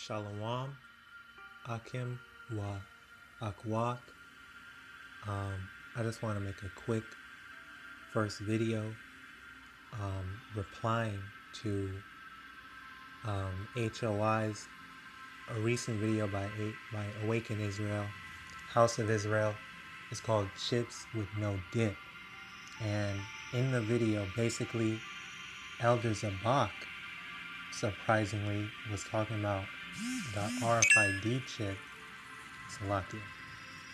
Shalom, Akim, Wa, Akwak. I just want to make a quick first video replying to H.O.I.'s a recent video by Awaken Israel, House of Israel. It's called Chips with No Dip. And in the video, basically, Elder Zabak, surprisingly, was talking about the RFID chip, Salakia.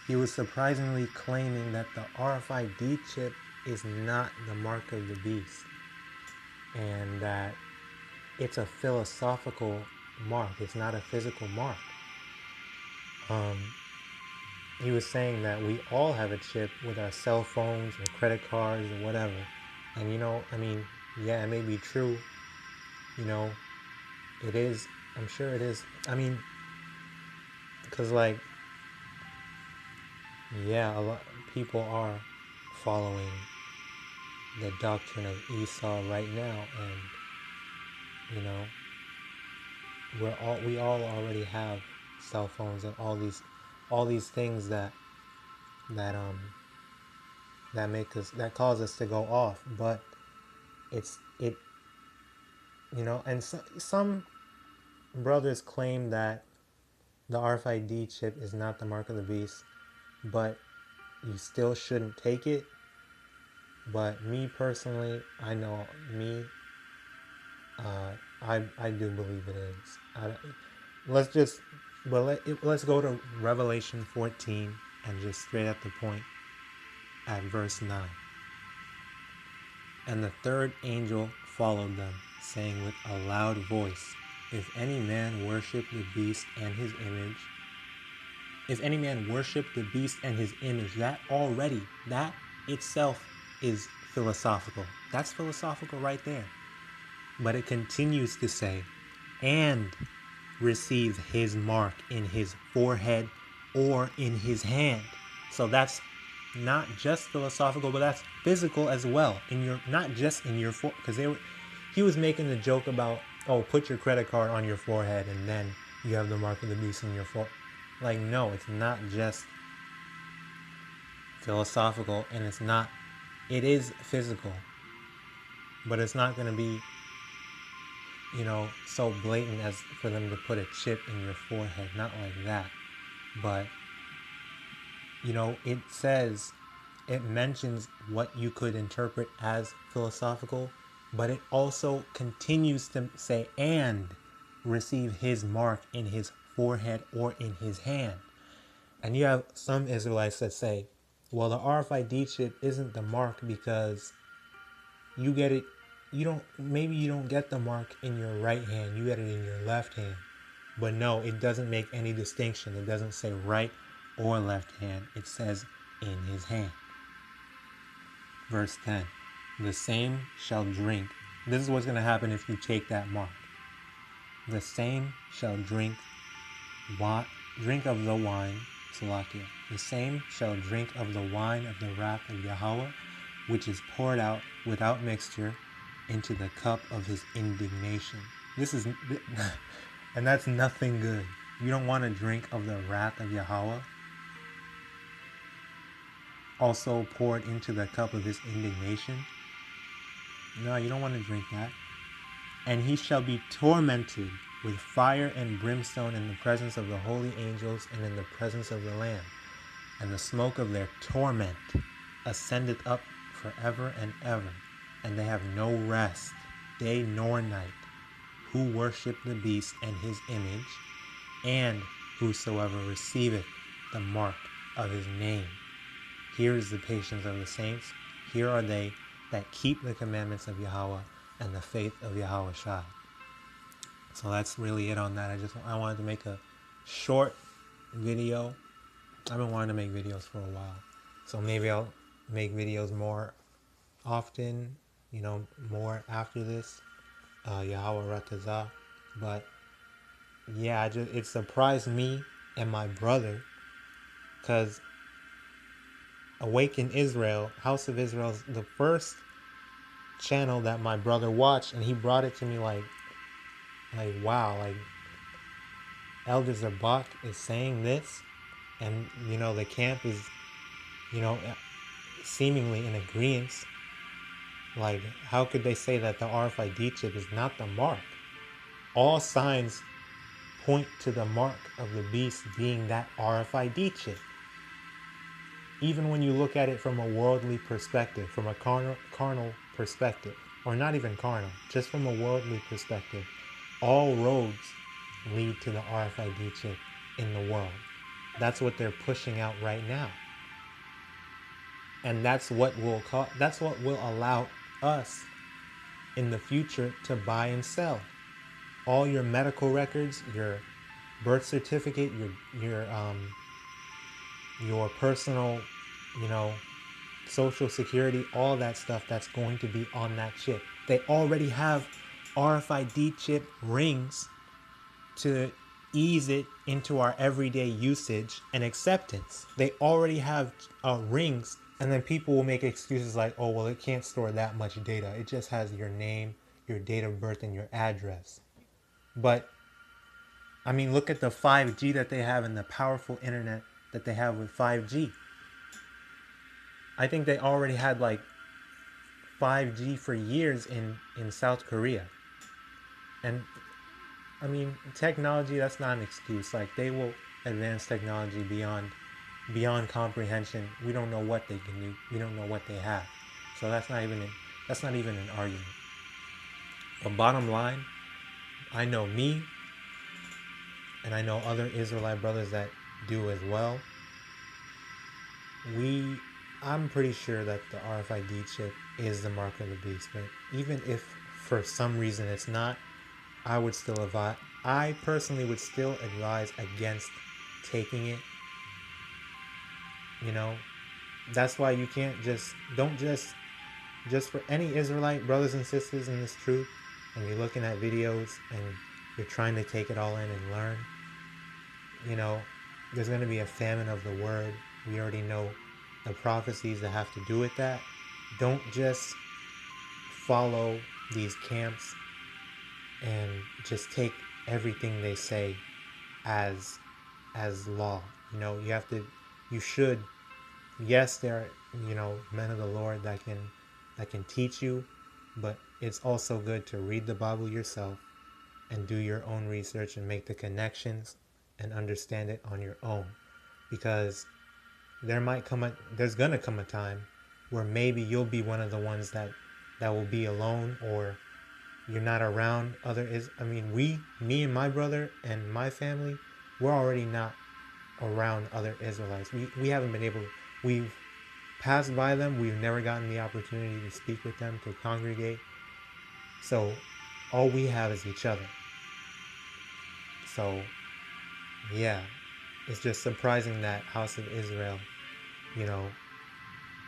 He was surprisingly claiming that the RFID chip is not the mark of the beast, and that it's a philosophical mark. It's not a physical mark. He was saying that we all have a chip with our cell phones or credit cards or whatever. And yeah, it may be true. It is. I'm sure it is. Because yeah, a lot of people are following the doctrine of Esau right now, and we all already have cell phones and all these things that cause us to go off. But and some brothers claim that the RFID chip is not the mark of the beast, but you still shouldn't take it. But me personally, I know me, I do believe it is. Let's go to Revelation 14 and just straight at the point at verse 9. And the third angel followed them, saying with a loud voice, if any man worship the beast and his image, that itself is philosophical. That's philosophical right there. But it continues to say, and receive his mark in his forehead or in his hand. So that's not just philosophical, but that's physical as well. Not just in your forehead, because he was making the joke about, oh, put your credit card on your forehead and then you have the mark of the beast in your forehead. Like, no, it's not just philosophical, and it is physical, but it's not going to be so blatant as for them to put a chip in your forehead. Not like that. But it mentions what you could interpret as philosophical, but it also continues to say, and receive his mark in his forehead or in his hand. And you have some Israelites that say, well, the RFID chip isn't the mark because you get it, maybe you don't get the mark in your right hand, you get it in your left hand. But no, it doesn't make any distinction. It doesn't say right or left hand. It says in his hand. Verse 10, the same shall drink. This is what's going to happen if you take that mark. The same shall drink of the wine, Salakia. The same shall drink of the wine of the wrath of Yahawah, which is poured out without mixture into the cup of his indignation. And that's nothing good. You don't want to drink of the wrath of Yahawah, also poured into the cup of his indignation. No, you don't want to drink that. And he shall be tormented with fire and brimstone in the presence of the holy angels and in the presence of the Lamb. And the smoke of their torment ascendeth up forever and ever. And they have no rest, day nor night, who worship the beast and his image, and whosoever receiveth the mark of his name. Here is the patience of the saints. Here are they that keep the commandments of Yahweh and the faith of YAHAWASHI. So that's really it on that. I wanted to make a short video. I've been wanting to make videos for a while, so maybe I'll make videos more often, more after this, Yahweh Ratazah. But yeah, it surprised me and my brother, because Awaken Israel, House of Israel, is the first channel that my brother watched, and he brought it to me like wow, Elder Zabak is saying this, and the camp is seemingly in agreement, like how could they say that the RFID chip is not the mark? All signs point to the mark of the beast being that RFID chip. Even when you look at it from a worldly perspective, from a carnal perspective, or not even carnal, just from a worldly perspective, all roads lead to the RFID chip in the world. That's what they're pushing out right now. And that's what will allow us in the future to buy and sell. All your medical records, your birth certificate, your personal, social security, all that stuff that's going to be on that chip. They already have RFID chip rings to ease it into our everyday usage and acceptance. They already have rings, and then people will make excuses like, oh, well, it can't store that much data. It just has your name, your date of birth, and your address. But, I mean, look at the 5G that they have and the powerful internet that they have with 5G. I think they already had like 5G for years in South Korea. And I mean, technology, that's not an excuse. Like, they will advance technology beyond comprehension. We don't know what they can do. We don't know what they have. So that's not even an argument. But bottom line, I know me, and I know other Israelite brothers that do as well. I'm pretty sure that the RFID chip is the mark of the beast. But even if for some reason it's not, I personally would still advise against taking it. That's why you can't don't for any Israelite brothers and sisters in this truth, and you're looking at videos and you're trying to take it all in and learn, there's going to be a famine of the word. We already know the prophecies that have to do with that. Don't just follow these camps and just take everything they say as law. You should, yes, there are, men of the Lord that can teach you, but it's also good to read the Bible yourself and do your own research and make the connections and understand it on your own. Because there's gonna come a time where maybe you'll be one of the ones that will be alone, or you're not around me and my brother and my family, we're already not around other Israelites. We haven't been able, we've passed by them, we've never gotten the opportunity to speak with them, to congregate. So all we have is each other. So yeah, it's just surprising that House of Israel,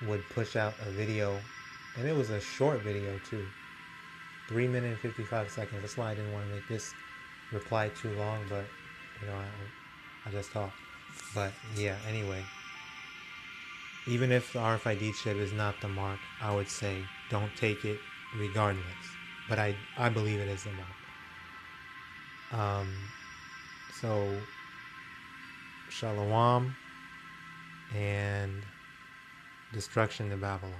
would push out a video, and it was a short video too, 3 minutes and 55 seconds. That's why I didn't want to make this reply too long, but I just talk. But yeah, anyway, even if the RFID chip is not the mark, I would say don't take it regardless. But I believe it is the mark. So Shalom and destruction to Babylon.